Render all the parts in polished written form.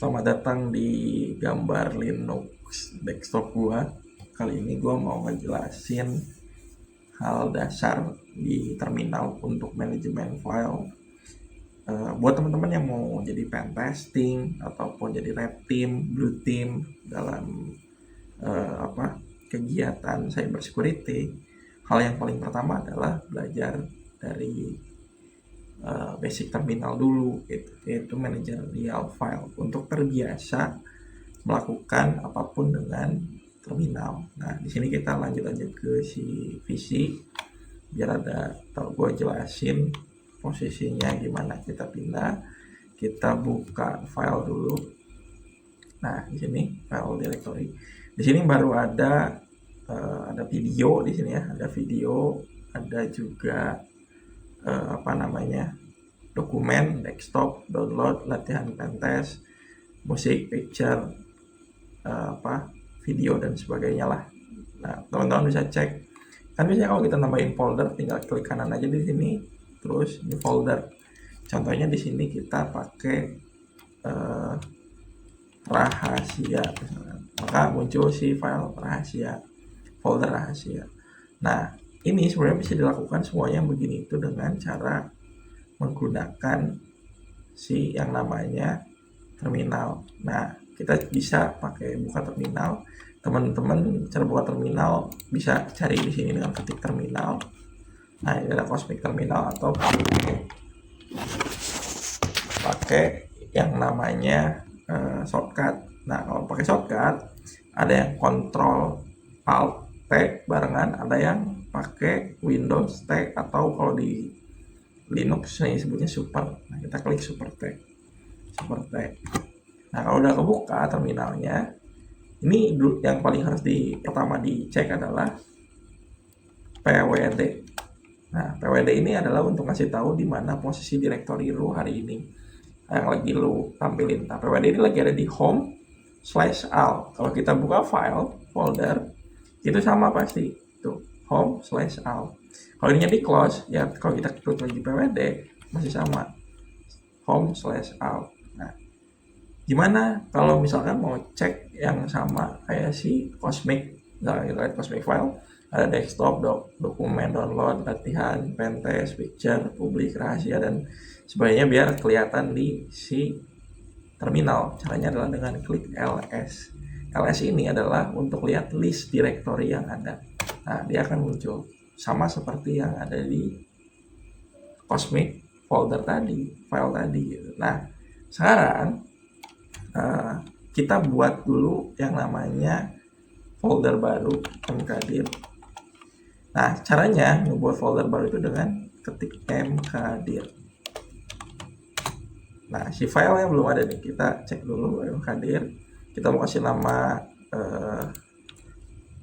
Selamat datang di gambar Linux desktop gua. Kali ini gua mau ngejelasin hal dasar di terminal untuk manajemen file. Buat teman-teman yang mau jadi pen testing ataupun jadi red team, blue team dalam kegiatan cyber security, hal yang paling pertama adalah belajar dari basic terminal dulu, yaitu managerial file, untuk terbiasa melakukan apapun dengan terminal. Nah, di sini kita lanjut aja ke si visi biar ada tau gue jelasin posisinya gimana. Kita pindah, kita buka file dulu. Nah, di sini file directory. Di sini baru ada video di sini ya, ada video, ada juga dokumen, desktop, download, latihan pentest, musik, picture, video dan sebagainya lah. Nah, teman-teman bisa cek. Kan biasanya kalau kita nambahin folder, tinggal klik kanan aja di sini, terus di folder. Contohnya di sini kita pakai rahasia, maka muncul si file rahasia, folder rahasia. Nah, ini sebenarnya bisa dilakukan semuanya begini itu dengan cara menggunakan si yang namanya terminal. Nah, kita bisa pakai buka terminal. Teman-teman cara buka terminal bisa cari di sini dengan ketik terminal. Nah, ini adalah Cosmic Terminal, atau pakai yang namanya shortcut. Nah, kalau pakai shortcut ada yang Control Alt T barengan, ada yang pakai Windows T, atau kalau di Linux ini sebutnya Super. Nah, kita klik Super T. Nah, kalau udah kebuka terminalnya, ini yang paling harus pertama dicek adalah PWD. Nah, PWD ini adalah untuk ngasih tahu di mana posisi direktori lu hari ini yang lagi lu tampilin. Nah, PWD ini lagi ada di home/all. Kalau kita buka file folder, itu sama pasti tuh, home/all. Kalau ini di close, ya kalau kita klik lagi PWD masih sama, home/all. Nah, gimana kalau misalkan mau cek yang sama kayak si Cosmic? Misalkan kita lihat Cosmic file, ada desktop, dokumen, download, latihan, pentest, picture, publik, rahasia, dan sebagainya, biar kelihatan di si terminal. Caranya adalah dengan klik ls. ls ini adalah untuk lihat list directory yang ada. Nah, dia akan muncul sama seperti yang ada di Cosmic folder tadi, file tadi gitu. Nah, sekarang kita buat dulu yang namanya folder baru mkdir. Nah, caranya membuat folder baru itu dengan ketik mkdir. Nah, si file yang belum ada nih, kita cek dulu mkdir. Kita mau kasih nama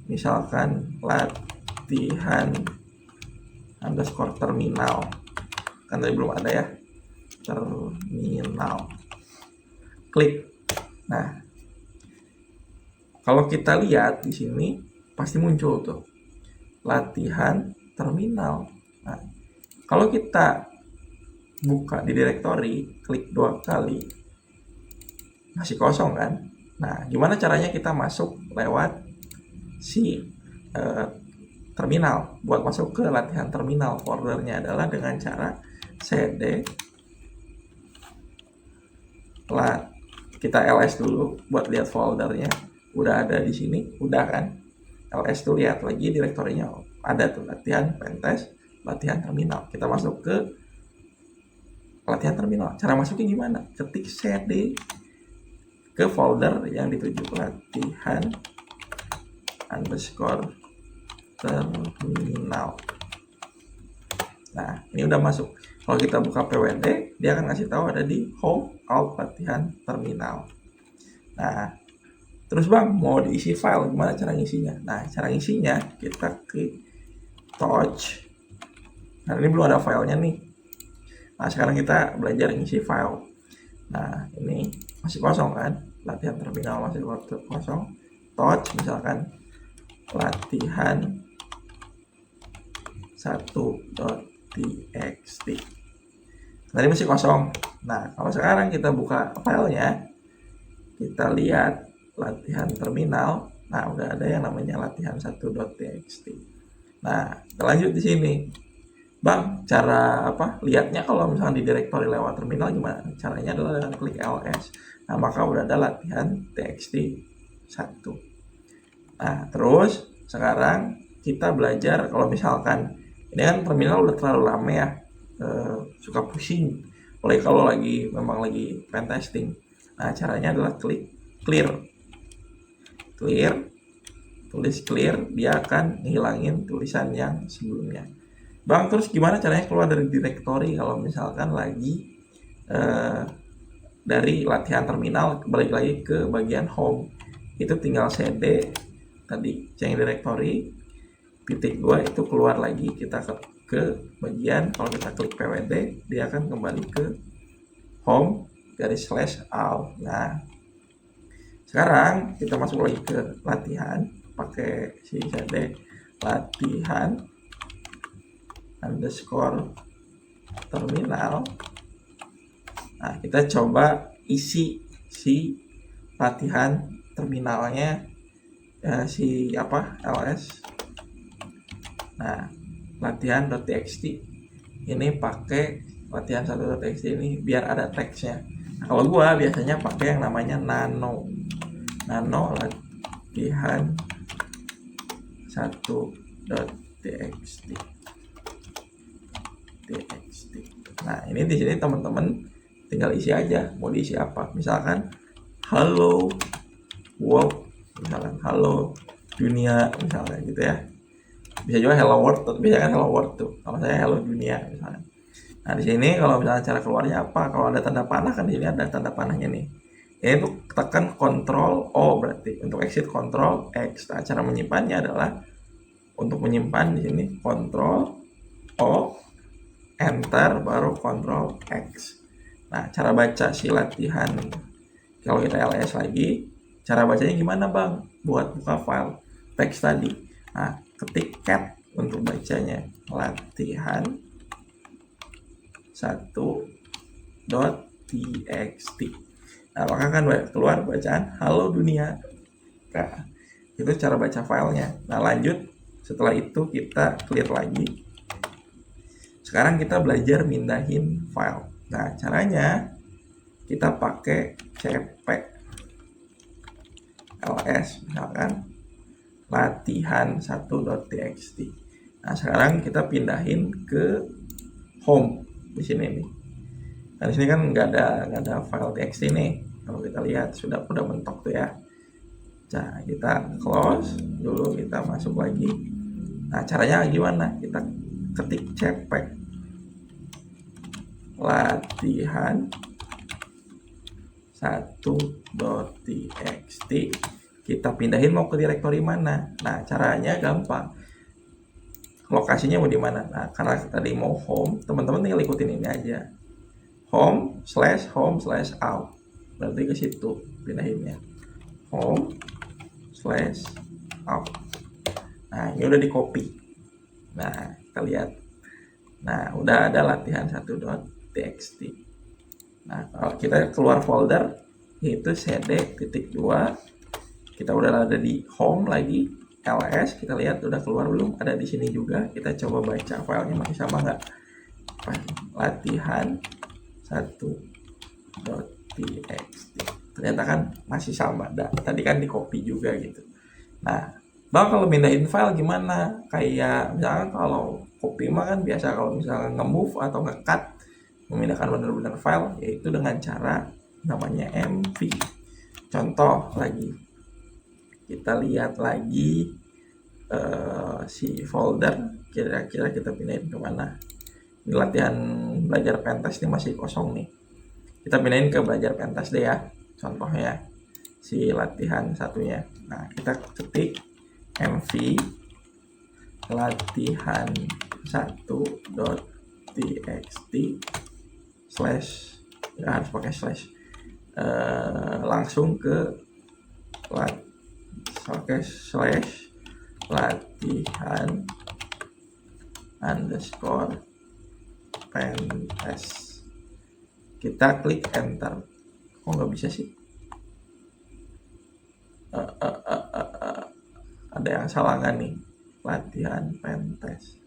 misalkan latihan _terminal, kan tadi belum ada ya, terminal. Klik. Nah, kalau kita lihat di sini pasti muncul tuh latihan terminal. Nah, kalau kita buka di directory, klik 2 kali, masih kosong kan? Nah, gimana caranya kita masuk lewat si terminal? Buat masuk ke latihan terminal, foldernya adalah dengan cara cd kita ls dulu buat lihat foldernya. Udah ada di sini, udah kan? ls tuh lihat lagi direktorinya, ada tuh latihan pentest, latihan terminal. Kita masuk ke latihan terminal. Cara masuknya gimana? Ketik cd ke folder yang dituju, latihan _terminal. Nah, ini udah masuk. Kalau kita buka pwd, dia akan ngasih tahu ada di home alt latihan terminal. Nah, terus bang, mau diisi file, gimana cara ngisinya? Nah, cara ngisinya kita klik touch. Nah, ini belum ada filenya nih. Nah, sekarang kita belajar ngisi file. Nah, ini masih kosong kan? Latihan terminal masih kosong. Touch misalkan latihan 1.txt. Tadi masih kosong. Nah, kalau sekarang kita buka filenya, kita lihat latihan terminal. Nah, udah ada yang namanya latihan 1.txt. Nah, kita lanjut di sini. Bang, cara lihatnya kalau misalnya di directory lewat terminal gimana? Caranya adalah dengan klik ls. Nah, maka udah ada latihan txt 1. Nah, terus sekarang kita belajar kalau misalkan ini kan terminal udah terlalu lama ya, suka pusing. Apalagi kalau memang lagi pen testing. Nah, caranya adalah klik clear, tulis clear, dia akan ngilangin tulisan yang sebelumnya. Bang, terus gimana caranya keluar dari directory kalau misalkan lagi dari latihan terminal balik lagi ke bagian home? Itu tinggal cd tadi change directory !2 itu keluar lagi, kita ke bagian, kalau kita klik pwd dia akan kembali ke home /all. Nah, sekarang kita masuk lagi ke latihan pakai si cd latihan underscore terminal. Nah, kita coba isi si latihan terminalnya si ls. Nah, latihan.txt ini pakai latihan 1.txt ini biar ada teksnya. Nah, kalau gua biasanya pakai yang namanya nano latihan 1.txt. Nah, ini di sini teman-teman tinggal isi aja mau diisi apa. Misalkan hello world, misalkan halo dunia, misalkan gitu ya. Bisa juga hello world, biasanya kan hello world tuh. Kalau saya hello dunia misalkan. Nah, di sini kalau misalnya cara keluarnya apa? Kalau ada tanda panah kan di sini ada tanda panahnya nih. Ini tuh tekan Ctrl O berarti untuk exit, Ctrl X. Nah, cara menyimpannya adalah untuk menyimpan di sini Ctrl O, Enter, baru Ctrl X. Nah, cara baca si latihan kalau kita ls lagi, cara bacanya gimana bang? Buat buka file teks tadi. Nah, ketik cat untuk bacanya latihan 1.txt. Nah, maka kan keluar bacaan halo dunia. Nah, itu cara baca filenya. Nah, lanjut setelah itu kita clear lagi. Sekarang kita belajar mindahin file. Nah, caranya kita pakai cp ls misalkan latihan 1.txt. Nah, sekarang kita pindahin ke home di sini nih. Nah, di sini kan nggak ada file txt nih. Kalau kita lihat sudah mentok tuh ya. Nah, kita close dulu, kita masuk lagi. Nah, caranya gimana? Kita ketik cp latihan 1.txt, kita pindahin mau ke directory mana. Nah, caranya gampang, lokasinya mau di mana. Nah, karena tadi mau home, teman-teman tinggal ikutin ini aja, home/out, berarti ke situ pindahinnya, home/out. Nah, ini udah di copy. Nah, kita lihat. Nah, udah ada latihan 1.txt. Nah, kalau kita keluar folder itu cd.2, kita udah ada di home lagi, ls, kita lihat udah keluar belum, ada di sini juga. Kita coba baca filenya masih sama nggak, latihan 1.txt. ternyata kan masih sama, tadi kan di copy juga gitu. Nah, bang, kalau pindahin file gimana? Kayak misalkan kalau copy mah kan biasa, kalau misalnya nge-move atau nge-cut, memindahkan benar-benar file, yaitu dengan cara namanya mv. Contoh lagi, kita lihat lagi si folder kira-kira kita pindahin kemana. Ini latihan belajar pentas ini masih kosong nih, kita pindahin ke belajar pentas deh ya, contohnya si latihan satunya. Nah, kita ketik mv latihan 1.txt slash, nggak harus pakai slash, langsung ke slash latihan underscore pentest. Kita klik enter. Kok nggak bisa sih? eh, eh, eh, eh, eh. Ada yang salah nggak nih? Latihan pentest,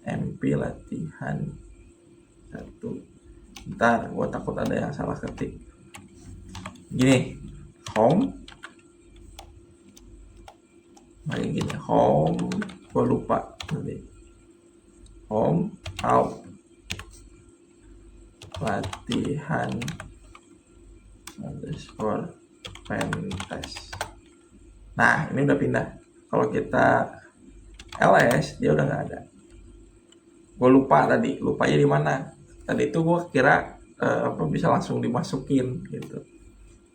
MP latihan 1. Ntar gue takut ada yang salah ketik. Gini, home, kayak gini, home, gue lupa tadi. Home, out, latihan underscore pentest. Nah, ini udah pindah. Kalau kita ls, dia udah nggak ada. Gue lupa tadi, lupanya di mana? Tadi itu gue kira bisa langsung dimasukin gitu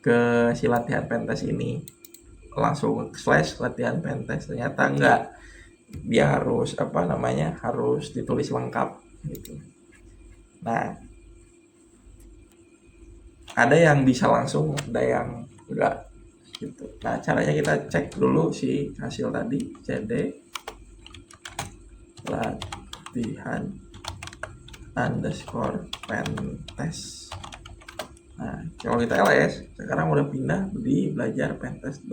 ke si latihan pentest ini, langsung slash latihan pentest. Ternyata enggak, dia harus harus ditulis lengkap gitu. Nah, ada yang bisa langsung, ada yang enggak gitu. Nah, caranya kita cek dulu si hasil tadi, cd latihan underscore pentest. Nah, kalau kita ls, sekarang udah pindah di belajar pentest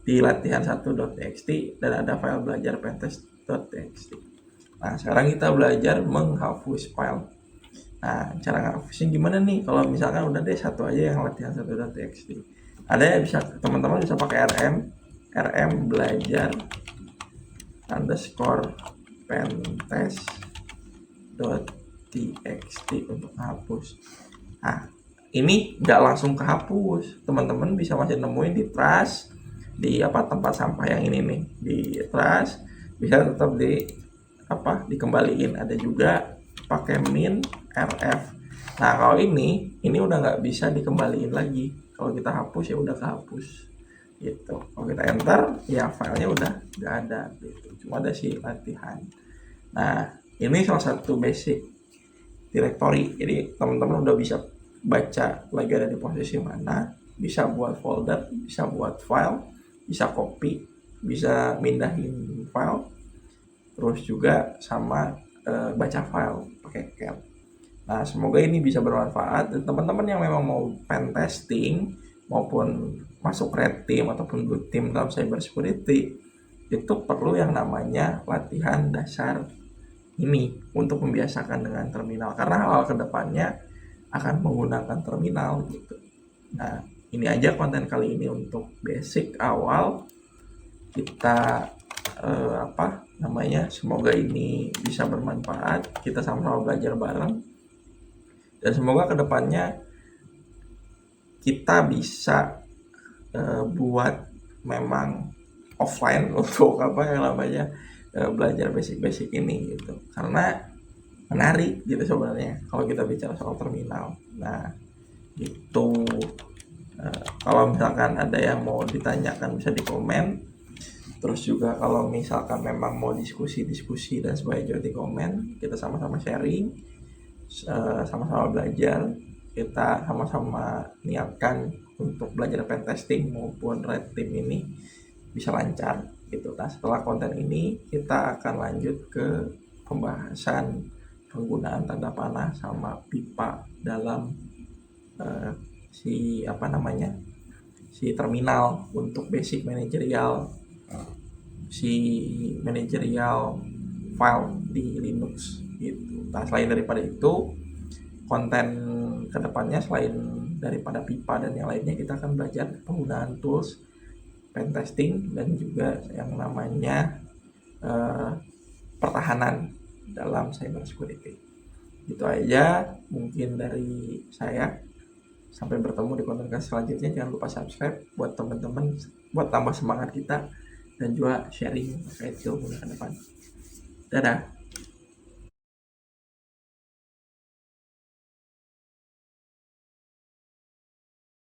di latihan 1.txt dan ada file belajar pentest.txt. Nah, sekarang kita belajar menghapus file. Nah, cara menghapusnya gimana nih? Kalau misalkan udah deh satu aja yang latihan 1.txt. Ada ya, bisa teman-teman bisa pakai rm belajar underscore pentest.txt untuk menghapus. Nah, ini nggak langsung kehapus, teman-teman bisa masih nemuin di trash, di tempat sampah yang ini nih, di trash bisa tetap dikembaliin. Ada juga pakai min rf. Nah, kalau ini udah nggak bisa dikembaliin lagi. Kalau kita hapus ya udah kehapus gitu. Kalau kita enter ya filenya udah nggak ada gitu, cuma ada si latihan. Nah, ini salah satu basic directory. Jadi teman-teman udah bisa baca lagi ada di posisi mana, bisa buat folder, bisa buat file, bisa copy, bisa mindahin file, terus juga sama baca file pakai cat. Nah, semoga ini bisa bermanfaat dan teman-teman yang memang mau pen testing maupun masuk red team ataupun blue team dalam cyber security, itu perlu yang namanya latihan dasar ini untuk membiasakan dengan terminal, karena hal kedepannya akan menggunakan terminal gitu. Nah, ini aja konten kali ini untuk basic awal kita semoga ini bisa bermanfaat, kita sama-sama belajar bareng dan semoga kedepannya kita bisa buat memang offline untuk belajar basic-basic ini gitu, karena menarik gitu sebenarnya kalau kita bicara soal terminal. Nah, itu kalau misalkan ada yang mau ditanyakan bisa di komen. Terus juga kalau misalkan memang mau diskusi dan sebagainya di komen, kita sama-sama sharing, sama-sama belajar, kita sama-sama niatkan untuk belajar pen testing maupun red team ini bisa lancar gitu. Nah, setelah konten ini kita akan lanjut ke pembahasan penggunaan tanda panah sama pipa dalam si terminal untuk basic manajerial file di Linux gitu. Nah, selain daripada itu, konten kedepannya selain daripada pipa dan yang lainnya, kita akan belajar penggunaan tools pen testing dan juga yang namanya pertahanan dalam cyber security. Gitu aja mungkin dari saya. Sampai bertemu di konten selanjutnya. Jangan lupa subscribe buat teman-teman, buat tambah semangat kita dan juga sharing terkait ilmu ke depan. Dadah.